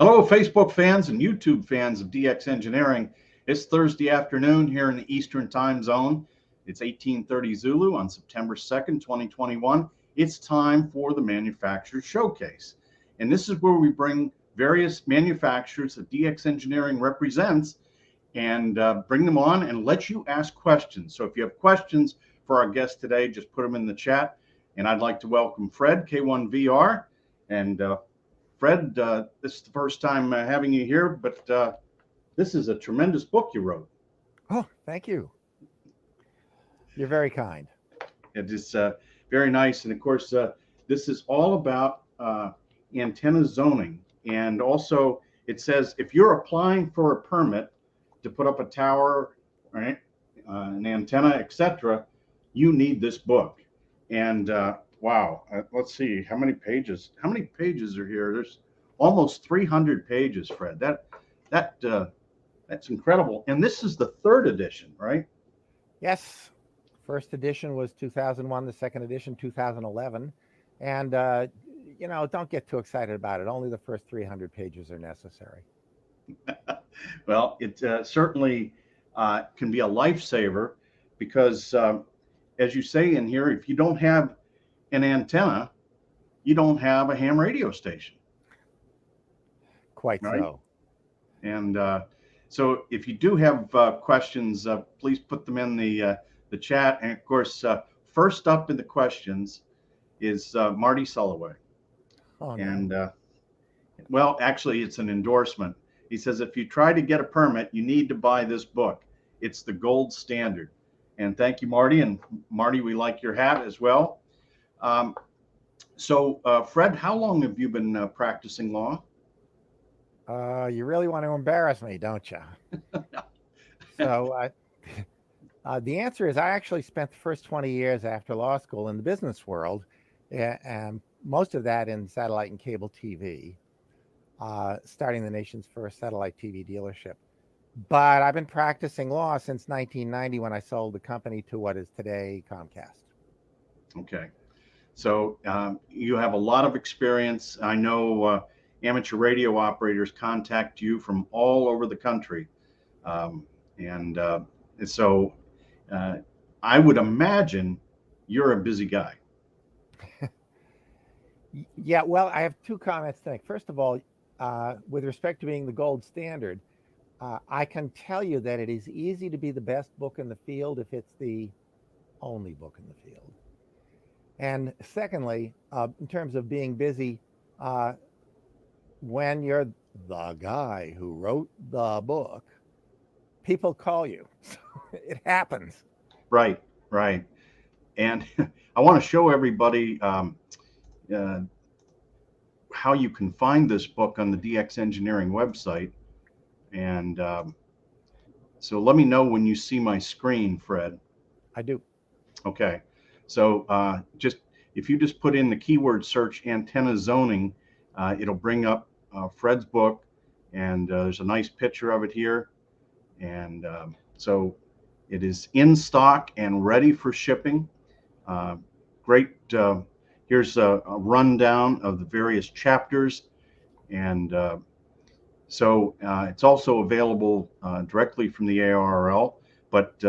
Hello, Facebook fans and YouTube fans of DX Engineering. It's Thursday afternoon here in the Eastern Time Zone. It's 1830 Zulu on September 2nd, 2021. It's time for the Manufacturer Showcase. And this is where we bring various manufacturers that DX Engineering represents and bring them on and let you ask questions. So if you have questions for our guest today, just put them in the chat. And I'd like to welcome Fred, K1VR. And Fred, this is the first time having you here, but this is a tremendous book you wrote. Oh, thank you. You're very kind. It is very nice. And of course, this is all about antenna zoning. And also, it says if you're applying for a permit to put up a tower, right, an antenna, etc., you need this book. And wow, let's see how many pages. How many pages are here? There's almost 300 pages, Fred. That's incredible. And this is the third edition, right? Yes. First edition was 2001, the second edition 2011. And, don't get too excited about it. Only the first 300 pages are necessary. Well, it certainly can be a lifesaver because, as you say in here, if you don't have an antenna, you don't have a ham radio station. Quite right? so. And so if you do have questions, please put them in the chat. And of course, first up in the questions is Marty Sulloway. Oh, no. And well, actually, it's an endorsement. He says, if you try to get a permit, you need to buy this book. It's the gold standard. And thank you, Marty. And Marty, we like your hat as well. So, Fred, how long have you been practicing law? You really want to embarrass me, don't you? So the answer is I actually spent the first 20 years after law school in the business world, and most of that in satellite and cable TV, starting the nation's first satellite TV dealership. But I've been practicing law since 1990 when I sold the company to what is today Comcast. Okay. So you have a lot of experience. I know amateur radio operators contact you from all over the country. And so I would imagine you're a busy guy. Yeah, well, I have two comments to make. First of all, with respect to being the gold standard, I can tell you that it is easy to be the best book in the field if it's the only book in the field. And secondly, in terms of being busy, when you're the guy who wrote the book, people call you. So it happens. Right, right. And I want to show everybody uh, how you can find this book on the DX Engineering website. And so let me know when you see my screen, Fred. I do. Okay. So just if you just put in the keyword search antenna zoning, it'll bring up Fred's book, and there's a nice picture of it here. And so it is in stock and ready for shipping. Great. Here's a rundown of the various chapters. And so it's also available directly from the ARRL, but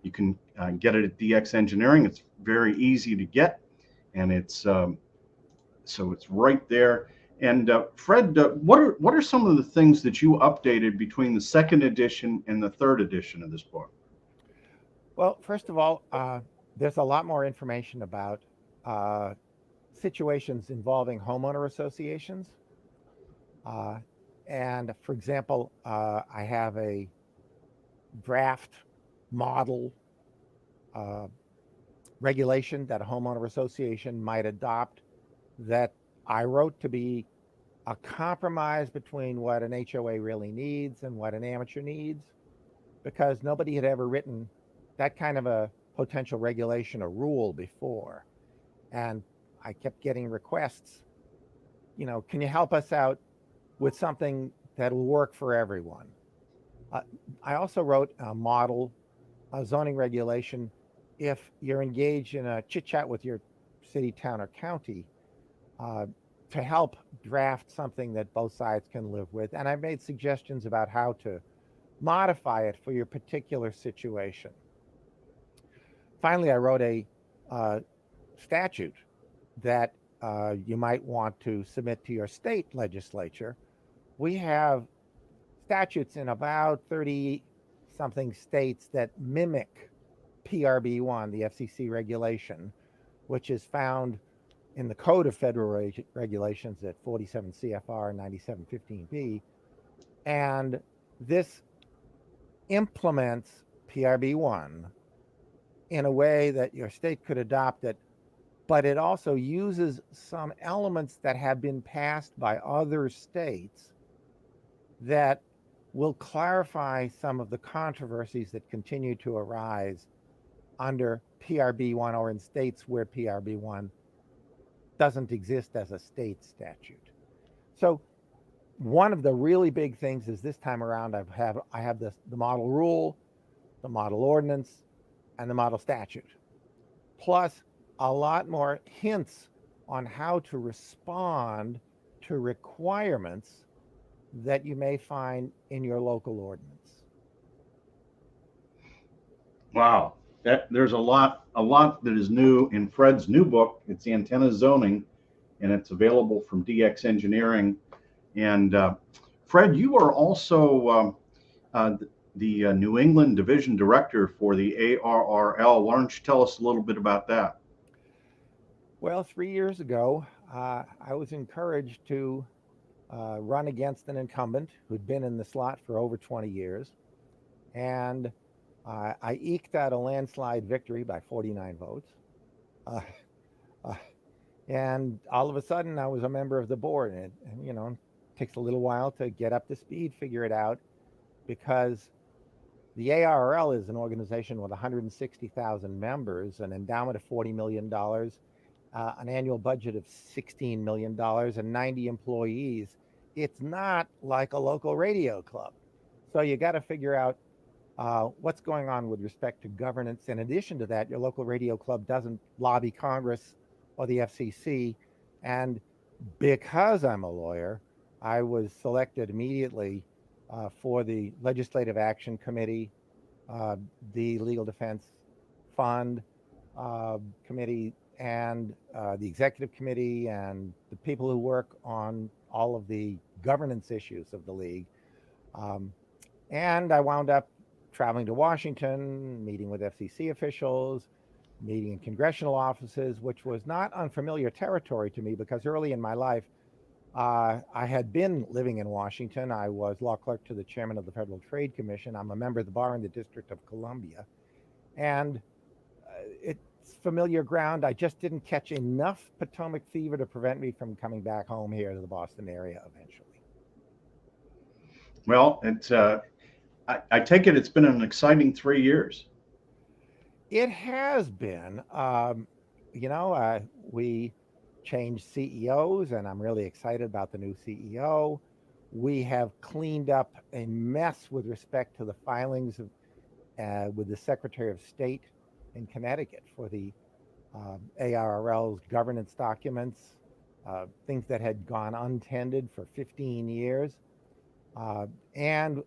you can get it at DX Engineering. It's very easy to get, and it's so it's right there. And Fred, what are some of the things that you updated between the second edition and the third edition of this book? Well, first of all, there's a lot more information about situations involving homeowner associations. And for example, I have a draft model regulation that a homeowner association might adopt that I wrote to be a compromise between what an HOA really needs and what an amateur needs, because nobody had ever written that kind of a potential regulation or rule before. And I kept getting requests, can you help us out with something that'll work for everyone? I also wrote a model, a zoning regulation. If you're engaged in a chit chat with your city, town, or county, to help draft something that both sides can live with. And I've made suggestions about how to modify it for your particular situation. Finally, I wrote a statute that you might want to submit to your state legislature. We have statutes in about 30 something states that mimic PRB1, the FCC regulation, which is found in the Code of Federal Regulations at 47 CFR 9715B. And this implements PRB1 in a way that your state could adopt it, but it also uses some elements that have been passed by other states that will clarify some of the controversies that continue to arise under PRB1 or in states where PRB1 doesn't exist as a state statute. So one of the really big things is this time around I have the model rule, the model ordinance, and the model statute, plus a lot more hints on how to respond to requirements that you may find in your local ordinance. Wow, there's a lot that is new in Fred's new book. It's Antenna Zoning, and it's available from DX Engineering. And Fred, you are also the New England Division Director for the ARRL. Why don't you tell us a little bit about that? Well, 3 years ago, I was encouraged to run against an incumbent who'd been in the slot for over 20 years. And I eked out a landslide victory by 49 votes. And all of a sudden, I was a member of the board. And you know, it takes a little while to get up to speed, figure it out, because the ARRL is an organization with 160,000 members, an endowment of $40 million, an annual budget of $16 million, and 90 employees. It's not like a local radio club. So you got to figure out what's going on with respect to governance. In addition to that, your local radio club doesn't lobby Congress or the FCC. And because I'm a lawyer, I was selected immediately for the Legislative Action Committee, the Legal Defense Fund Committee, and the Executive Committee, and the people who work on all of the governance issues of the league. And I wound up traveling to Washington, meeting with FCC officials, meeting in congressional offices, which was not unfamiliar territory to me because early in my life, I had been living in Washington. I was law clerk to the chairman of the Federal Trade Commission. I'm a member of the bar in the District of Columbia. And it's familiar ground. I just didn't catch enough Potomac fever to prevent me from coming back home here to the Boston area eventually. Well, it's I take it it's been an exciting 3 years. It has been. We changed CEOs, and I'm really excited about the new CEO. We have cleaned up a mess with respect to the filings with the Secretary of State in Connecticut for the ARRL's governance documents, things that had gone untended for 15 years. And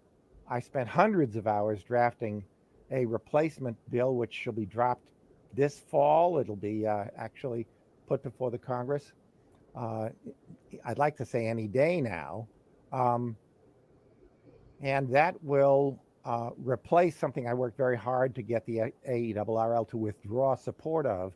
I spent hundreds of hours drafting a replacement bill, which shall be dropped this fall. It'll be actually put before the Congress. I'd like to say any day now. And that will replace something I worked very hard to get the ARRL to withdraw support of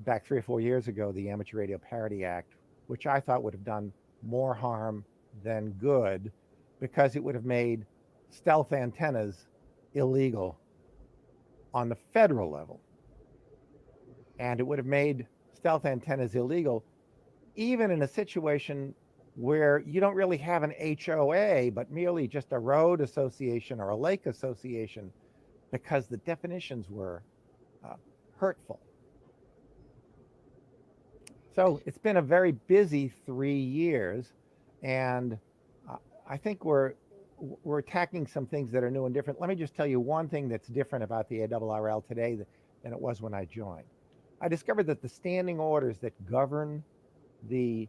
back 3 or 4 years ago, the Amateur Radio Parity Act, which I thought would have done more harm than good because it would have made stealth antennas illegal on the federal level. And it would have made stealth antennas illegal even in a situation where you don't really have an HOA, but merely just a road association or a lake association, because the definitions were hurtful. So it's been a very busy 3 years, and I think we're attacking some things that are new and different. Let me just tell you one thing that's different about the ARRL today than it was when I joined. I discovered that the standing orders that govern the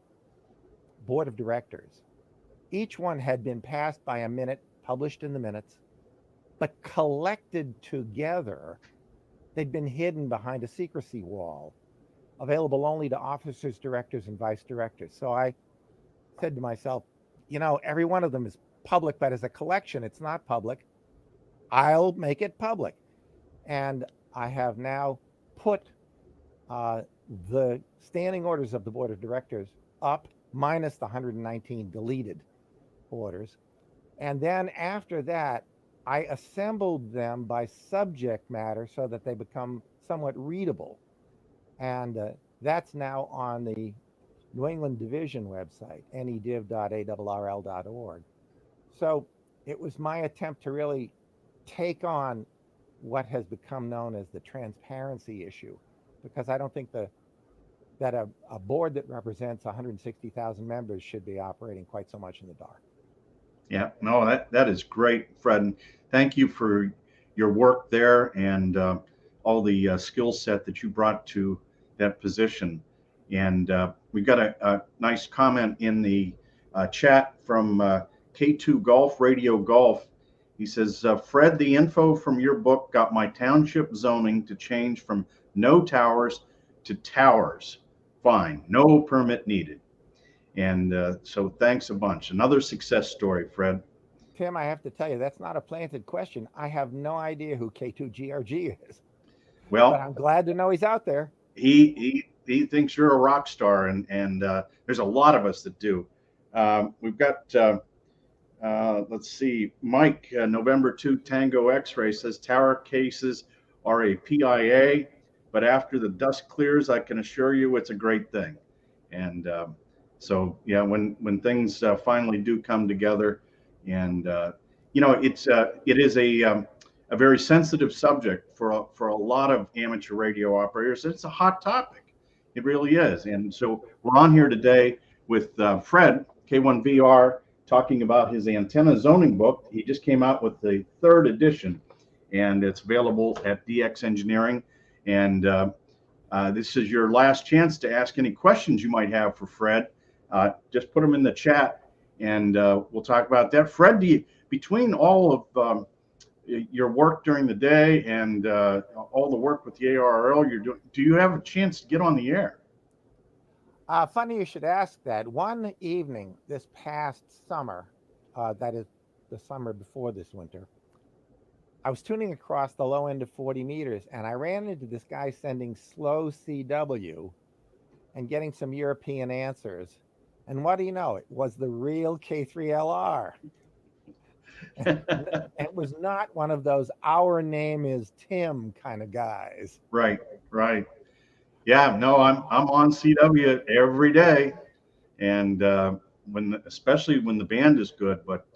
board of directors. Each one had been passed by a minute, published in the minutes, but collected together. They'd been hidden behind a secrecy wall, available only to officers, directors, and vice directors. So I said to myself, every one of them is public, but as a collection, it's not public. I'll make it public. And I have now put the standing orders of the board of directors up, minus the 119 deleted orders. And then after that, I assembled them by subject matter so that they become somewhat readable. And that's now on the New England Division website, nediv.arrl.org. So it was my attempt to really take on what has become known as the transparency issue, because I don't think that a board that represents 160,000 members should be operating quite so much in the dark. Yeah, no, that is great, Fred. And thank you for your work there and all the skill set that you brought to that position. And we've got a nice comment in the chat from K2 Golf Radio Golf. He says, Fred, the info from your book got my township zoning to change from no towers to towers. Fine, no permit needed. And so thanks a bunch. Another success story, Fred. Tim, I have to tell you, that's not a planted question. I have no idea who K2GRG is. Well, but I'm glad to know he's out there. He thinks you're a rock star, and there's a lot of us that do. We've got, let's see, Mike, November 2 Tango X-Ray says tower cases are a PIA, but after the dust clears, I can assure you it's a great thing. And so, yeah, when things finally do come together, and it is a very sensitive subject for a lot of amateur radio operators. It's a hot topic. It really is. And so we're on here today with Fred, K1VR, talking about his antenna zoning book. He just came out with the 3rd edition, and it's available at DX Engineering. And this is your last chance to ask any questions you might have for Fred. Just put them in the chat, and we'll talk about that. Fred, between all of your work during the day and all the work with the ARRL you're doing, do you have a chance to get on the air? Funny you should ask that. One evening this past summer, that is the summer before this winter, I was tuning across the low end of 40 meters, and I ran into this guy sending slow CW and getting some European answers. And what do you know? It was the real K3LR. It was not one of those "our name is Tim" kind of guys. Right. Yeah, no, I'm on CW every day, and especially when the band is good. But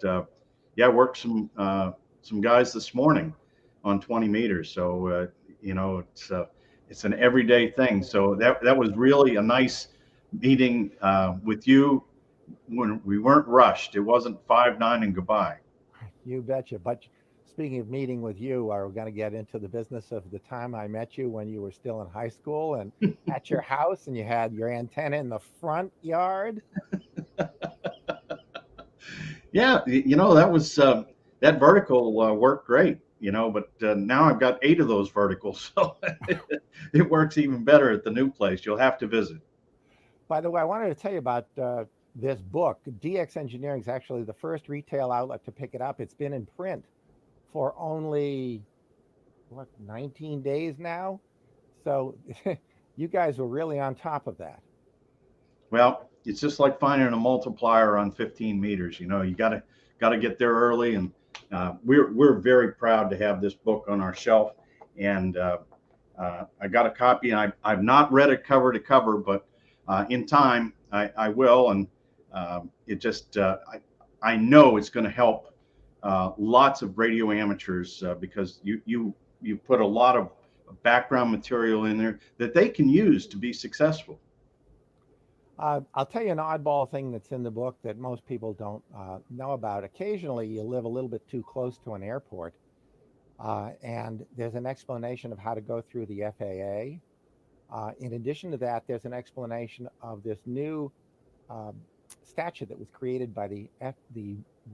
yeah, worked some guys this morning on 20 meters. So it's an everyday thing. So that was really a nice meeting with you when we weren't rushed. It wasn't 5-9 and goodbye. You betcha. But speaking of meeting with you, are we going to get into the business of the time I met you when you were still in high school and at your house and you had your antenna in the front yard? Yeah, that was that vertical worked great, but now I've got 8 of those verticals, so it works even better at the new place. You'll have to visit. By the way, I wanted to tell you about this book. DX Engineering is actually the first retail outlet to pick it up. It's been in print for only 19 days now. So you guys were really on top of that. Well, it's just like finding a multiplier on 15 meters. You got to get there early, and we're very proud to have this book on our shelf. And I got a copy, and I've not read it cover to cover, but in time I will. And it just I know it's going to help lots of radio amateurs because you put a lot of background material in there that they can use to be successful. I'll tell you an oddball thing that's in the book that most people don't know about. Occasionally, you live a little bit too close to an airport, and there's an explanation of how to go through the FAA. In addition to that, there's an explanation of this new um, statute that was created by the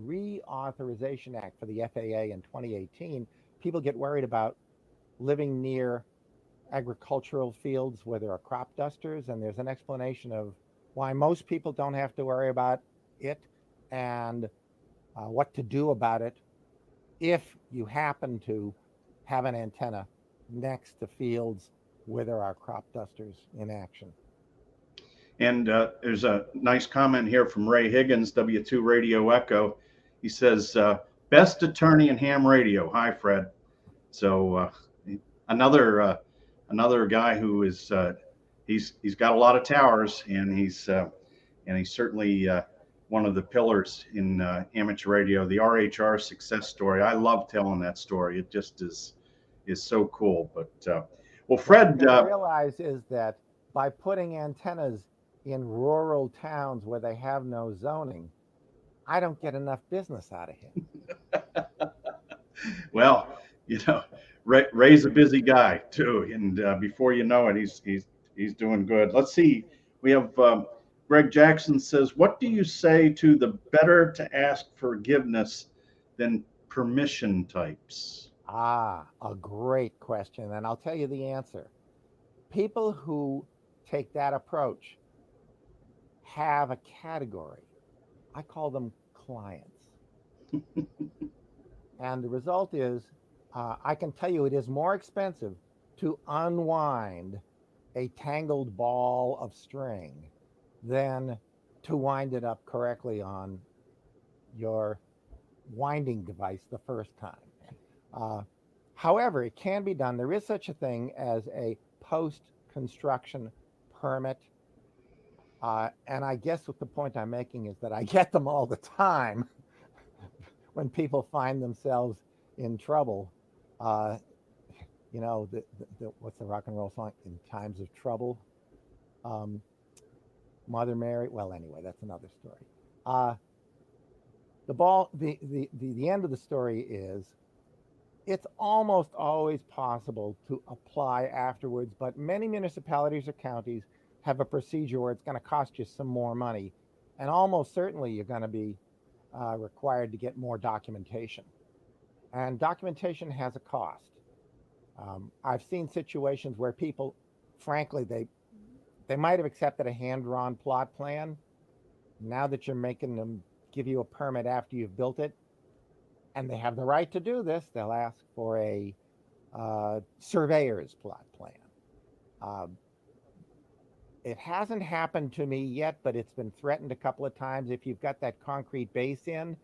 Reauthorization Act for the FAA in 2018. People get worried about living near agricultural fields where there are crop dusters, and there's an explanation of why most people don't have to worry about it and what to do about it if you happen to have an antenna next to fields where there are crop dusters in action. And there's a nice comment here from Ray Higgins, W2 Radio Echo. He says, best attorney in ham radio. Hi, Fred. So another guy who is he's got a lot of towers, and he's certainly one of the pillars in amateur radio. The RHR success story. I love telling that story. It just is so cool. But well, Fred, what you realize is that by putting antennas in rural towns where they have no zoning, I don't get enough business out of him. well, Ray's a busy guy too, and before you know it, he's doing good. Let's see. We have Greg Jackson says, "What do you say to the better to ask forgiveness than permission types?" Ah, a great question, and I'll tell you the answer. People who take that approach have a category. I call them clients. And the result is, I can tell you it is more expensive to unwind a tangled ball of string than to wind it up correctly on your winding device the first time. However, it can be done. There is such a thing as a post-construction permit. And I guess what the point I'm making is that I get them all the time when people find themselves in trouble. What's the rock and roll song? In times of trouble. Mother Mary. Well, anyway, that's another story. The end of the story is it's almost always possible to apply afterwards, but many municipalities or counties have a procedure where it's going to cost you some more money, and almost certainly you're going to be required to get more documentation. And documentation has a cost. I've seen situations where people, frankly, they might have accepted a hand-drawn plot plan. Now that you're making them give you a permit after you've built it, and they have the right to do this, they'll ask for a surveyor's plot plan. It hasn't happened to me yet, but it's been threatened a couple of times. If you've got that concrete base in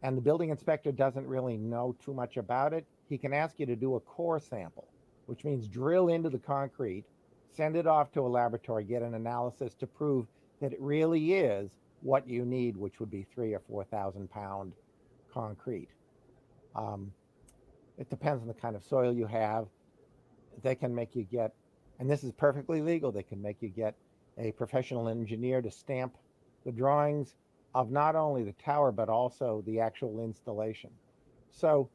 and the building inspector doesn't really know too much about it, he can ask you to do a core sample, which means drill into the concrete, send it off to a laboratory, get an analysis to prove that it really is what you need, which would be 3,000 or 4,000 pound concrete. It depends on the kind of soil you have. They can make you get, and this is perfectly legal, they can make you get a professional engineer to stamp the drawings of not only the tower, but also the actual installation. So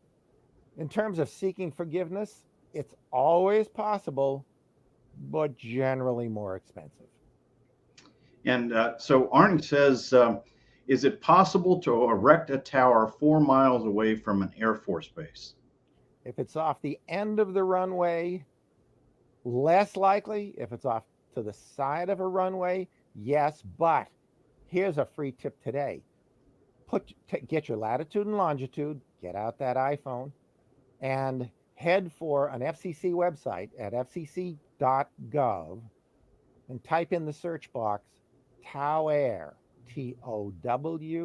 in terms of seeking forgiveness, it's always possible, but generally more expensive. And so Arnie says, is it possible to erect a tower 4 miles away from an Air Force base? If it's off the end of the runway, less likely. If it's off to the side of a runway, yes. But here's a free tip today. Get your latitude and longitude, get out that iPhone, and head for an FCC website at fcc.gov and type in the search box TOWAIR, TOWAIR.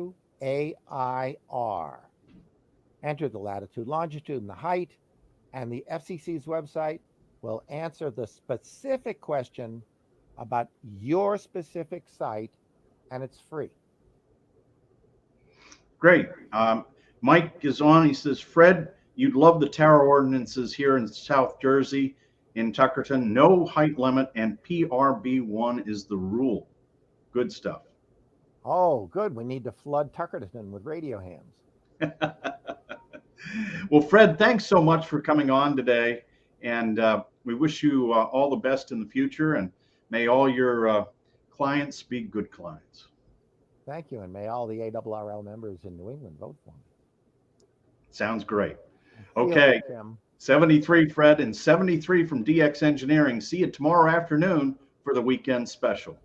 Enter the latitude, longitude, and the height, and the FCC's website will answer the specific question about your specific site, and it's free. Great. Mike is on. He says, Fred, you'd love the tower ordinances here in South Jersey, in Tuckerton. No height limit, and PRB1 is the rule. Good stuff. Oh, good. We need to flood Tuckerton with radio hams. Well, Fred, thanks so much for coming on today. And we wish you all the best in the future, and may all your clients be good clients. Thank you, and may all the ARRL members in New England vote for me. Sounds great. See you Okay. later, Tim. 73 Fred and 73 from DX Engineering. See you tomorrow afternoon for the weekend special.